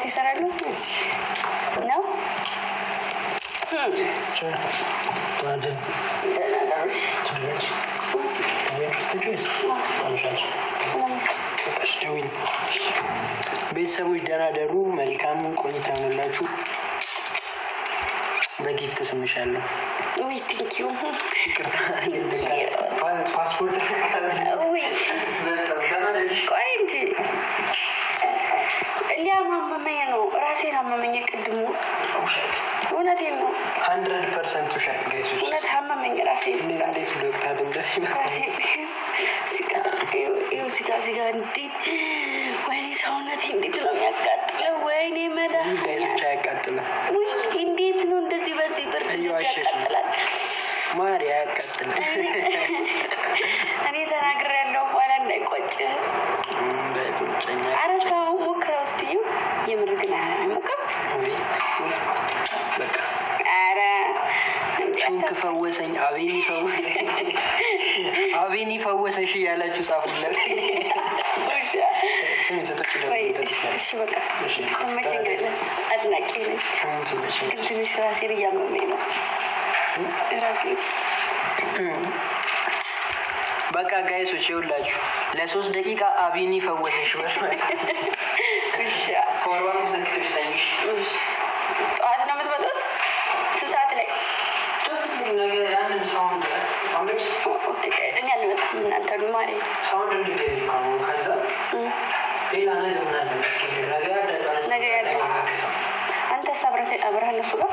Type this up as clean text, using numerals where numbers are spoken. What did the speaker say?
ይሰራሉ ነው ቤተሰቦች ደህና ደሩ። መልካም ቆይታ ይሁንላችሁ። በጊፍት ስምሻለሁ። ወይ ቴንክ ዩ ይቅርታ ፓስፖርት ወይ ቆይ እንጂ ሊያማመመኝ ነው። ራሴን አመመኝ። ቅድሙ እውነቴን ነው። 100% ውሸት ጋይስ። እውነት አመመኝ ራሴን። እንዴት ዶክተር እንደዚህ ነው ራሴን ሲጋ እንዴት ወይኔ ሰውነቴ እንዴት ነው የሚያቃጥለው። ወይኔ መድኃኒት ጋይሶች አያቃጥልም። ውይ እንዴት ነው እንደዚህ በዚህ ብርድ ያቃጥላል። ማርያ ያቃጥላል። እኔ ተናግሬያለሁ። በኋላ እንዳይቆጭ እንዳይቆጨኛ። ኧረ ተው ሞክረው እስኪ። የምር ግን አይሞቅም። በቃ ኧረ ሹን ከፈወሰኝ አቤኒ ፈወሰኝ፣ አቤኒ ፈወሰሽ እያላችሁ ጻፉለት። ስሚ ሰቶች እሺ በቃ ተመቸኝ። አድናቂ ነኝ ግን ትንሽ ራሴን እያመመኝ ነው። ራሴ በቃ ጋይሶች ይኸውላችሁ ለ3 ደቂቃ አቤኒ ፈወሰሽ በል። እሺ ኮርባን ሰክተሽ ተኝሽ። ጠዋት ነው የምትመጡት? ስንት ሰዓት ላይ? ነገ ያንን ሳውንድ አምልጭ። እኔ አልመጣም። እናንተ ነው ማሪ ሳውንድ እንዲገኝ ነው። ከዛ ሌላ ነገር ምን አለ መስኪን ነገ ያለ አንተ አብረህ እነሱ ጋር